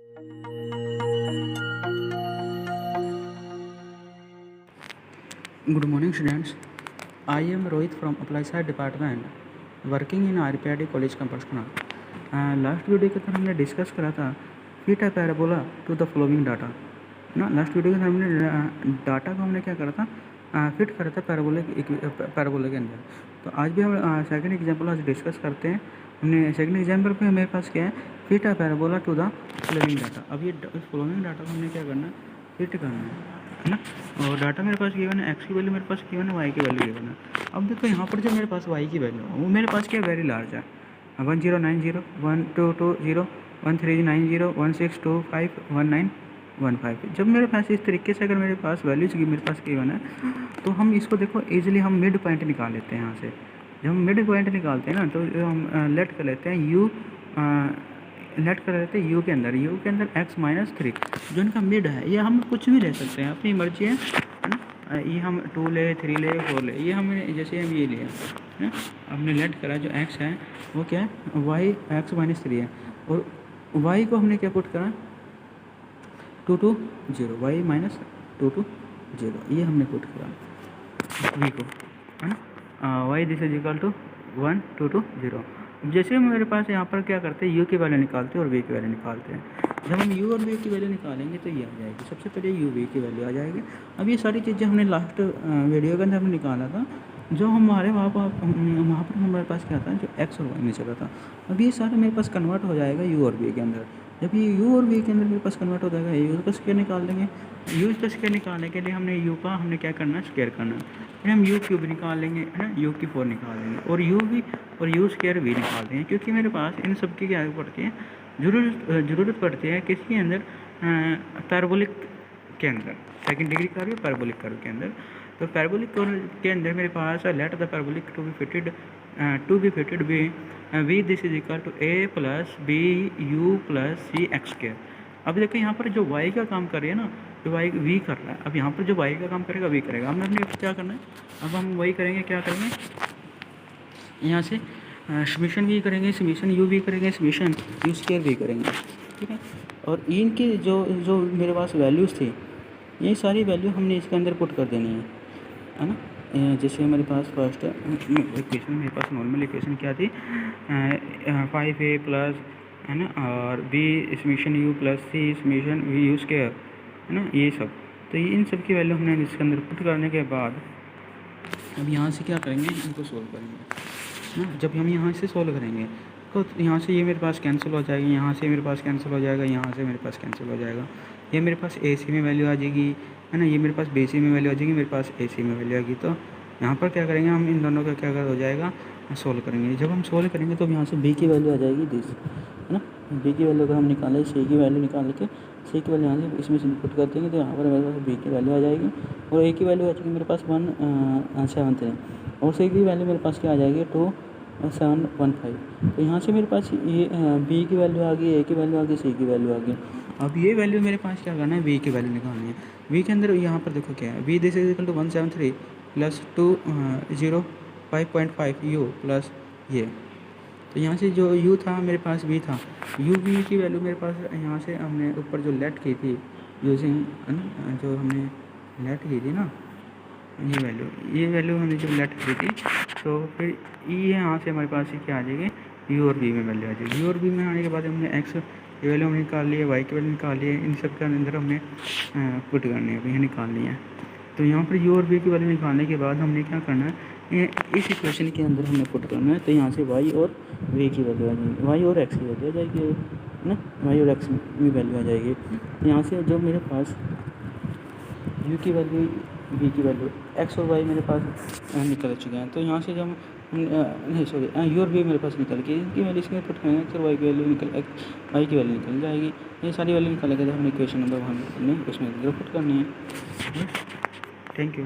Good morning, students. I am Rohit from Applied Science Department, working in RPID College Campus Kanal. Last video के अंदर हमने discuss करा था fit a parabola to the following data ना। Last video के अंदर हमने data को हमने क्या करा था, फिट करा था पैराबोला के अंदर। तो आज भी हम सेकंड एग्जांपल आज डिस्कस करते हैं। हमने सेकंड एग्जांपल पे मेरे पास क्या है, fit a parabola to the following data. अब ये फॉलोइंग डाटा को हमने क्या करना है, फिट करना है ना। और डाटा मेरे पास गिवन है, एक्स की वैल्यू मेरे पास गिवन है, वाई की वैल्यू गिवन है। अब देखो यहाँ पर जो मेरे पास वाई की वैल्यू है वो मेरे पास क्या वेरी लार्ज है, 1090 1220 1390 1625 1915। जब मेरे पास इस तरीके से अगर मेरे पास वैल्यूज की मेरे पास गिवन है तो हम इसको देखो ईजिली हम मिड पॉइंट निकाल लेते हैं। यहाँ से जब हम मिड पॉइंट निकालते हैं ना तो हम लेट कर लेते हैं यू, लेट कर लेते हैं यू के अंदर x-3 जो इनका मिड है। ये हम कुछ भी ले सकते हैं, अपनी मर्जी है ना। ये हम 2 ले, 3 ले, 4 ले, ये हमने जैसे हम ये लिया है ना। हमने लेट करा जो x है वो क्या है, y x-3 है। और y को हमने क्या पुट करा, 2 to 0, y - 2 to 0 ये हमने पुट करा v को, है ना। y this is equal to 1 2 to 0। जैसे हम मेरे पास यहाँ पर क्या करते हैं, u की वैल्यू निकालते हैं और v की वैल्यू निकालते हैं। जब हम u और v की वैल्यू निकालेंगे तो ये आ जाएगी, सबसे पहले u v की वैल्यू आ जाएगी। अब ये सारी चीज़ें हमने लास्ट वीडियो के अंदर हमने निकाला था। जो हमारे वहाँ पर हमारे पास क्या था, जो x और y में चला था। अब ये सारे मेरे पास कन्वर्ट हो जाएगा u और v के अंदर। जब ये u और v के अंदर मेरे पास कन्वर्ट हो जाएगा, u का स्क्वायर निकाल देंगे। u का स्क्वायर निकालने के लिए हमने u का हमने क्या करना है, स्क्वायर करना है। फिर हम u क्यूब निकाल लेंगे, है ना, u की 4 निकाल लेंगे और u भी और u स्क्वायर भी निकाल देंगे। क्योंकि मेरे पास इन सब की क्या पड़ती है, ज़रूरत पड़ती है किसके अंदर, पैराबोलिक के अंदर, सेकंड डिग्री कर्व या पैराबोलिक कर्व के अंदर। तो पैराबोलिक कर्व के अंदर मेरे पास let the parabolic to be fitted V this is equal to a plus B U plus C X square. अब देखो यहाँ पर जो y का काम कर रही है ना, जो y v कर रहा है। अब यहाँ पर जो y का काम करेगा v करेगा। हमने अपने क्या करना है, अब हम वही करेंगे, क्या करेंगे, यहाँ से समीशन भी करेंगे, समीशन यू भी करेंगे, समीशन यू स्क्वायर भी करेंगे, ठीक है। और इनकी जो मेरे पास वैल्यूज़ थी, ये सारी वैल्यू हमने इसके अंदर पुट कर देनी है ना। जैसे हमारे पास फर्स्ट इक्वेशन, मेरे पास नॉर्मल इक्वेशन क्या थी, 5a प्लस, है ना, और b summation u plus c summation v you square, है ना, ये सब। तो ये इन सब की वैल्यू हमने इसके अंदर पुट करने के बाद अब यहाँ से क्या करेंगे, इनको सोल्व करेंगे ना। जब हम यहाँ से सोल्व करेंगे तो यहाँ से ये मेरे पास कैंसिल हो जाएगी, यहाँ से मेरे पास कैंसिल हो जाएगा, यहाँ से मेरे पास कैंसिल हो जाएगा। ये मेरे पास ए सी में वैल्यू आ जाएगी, है ना, ये मेरे पास बी सी में वैल्यू आ जाएगी, मेरे पास ए सी में वैल्यू आएगी। तो यहाँ पर क्या करेंगे, हम इन दोनों का क्या हो जाएगा, सोल्व करेंगे। जब हम सोल्व करेंगे तो यहाँ से बी की वैल्यू आ जाएगी दिस, है ना। बी की वैल्यू अगर हम निकालें, सी की वैल्यू निकाल के सी की वैल्यू यहाँ से इसमें से पुट कर देंगे तो यहाँ पर मेरे पास बी की वैल्यू आ जाएगी और ए की वैल्यू आ जाएगी मेरे पास 173 और सी की वैल्यू मेरे पास क्या आ जाएगी 2715। तो यहाँ से मेरे पास ये बी की वैल्यू आ गई, ए की वैल्यू आ गई, सी की वैल्यू आ गई। अब ये वैल्यू मेरे पास क्या करना है, बी की वैल्यू निकालनी है। बी के अंदर यहाँ पर देखो क्या है, b this is equal to 173 plus 205.5 u plus ये। तो यहाँ से जो u था मेरे पास v था, u v की वैल्यू मेरे पास यहाँ से हमने ऊपर जो लेट की थी यूजिंग, जो हमने लेट की थी ना, ये वैल्यू हमने जो लेट की थी, तो फिर ये यहाँ से हमारे पास क्या आ जाएगी, u और v में वैल्यू आ जाएगी। u और v में आने के बाद हमने x की वैल्यू हमने निकाल ली है, y की वैल्यू निकाल ली है, इन सब के अंदर हमने पुट करनी है, ये निकाल लिया है। तो यहाँ पर u और v की वैल्यू निकालने के बाद हमने क्या करना है, इस इक्वेशन के अंदर हमने पुट करना है। तो यहाँ से y और v की वैल्यू आ जाएगी, y और x की वैल्यू आ जाएगी, है ना, y और x की वैल्यू आ जाएगी। तो यहाँ से जो मेरे पास u की वैल्यू, v की वैल्यू, x और y मेरे पास निकल चुके हैं। तो यहाँ से जब नहीं सॉरी u और v मेरे पास निकल के इनकी वैल्यू इसमें पुट करेंगे, x और y की वैल्यू y की वैल्यू निकल जाएगी। ये सारी वैल्यू निकालेंगे तो हमने इक्वेशन नंबर 1 उसमें पुट करनी है। Thank you.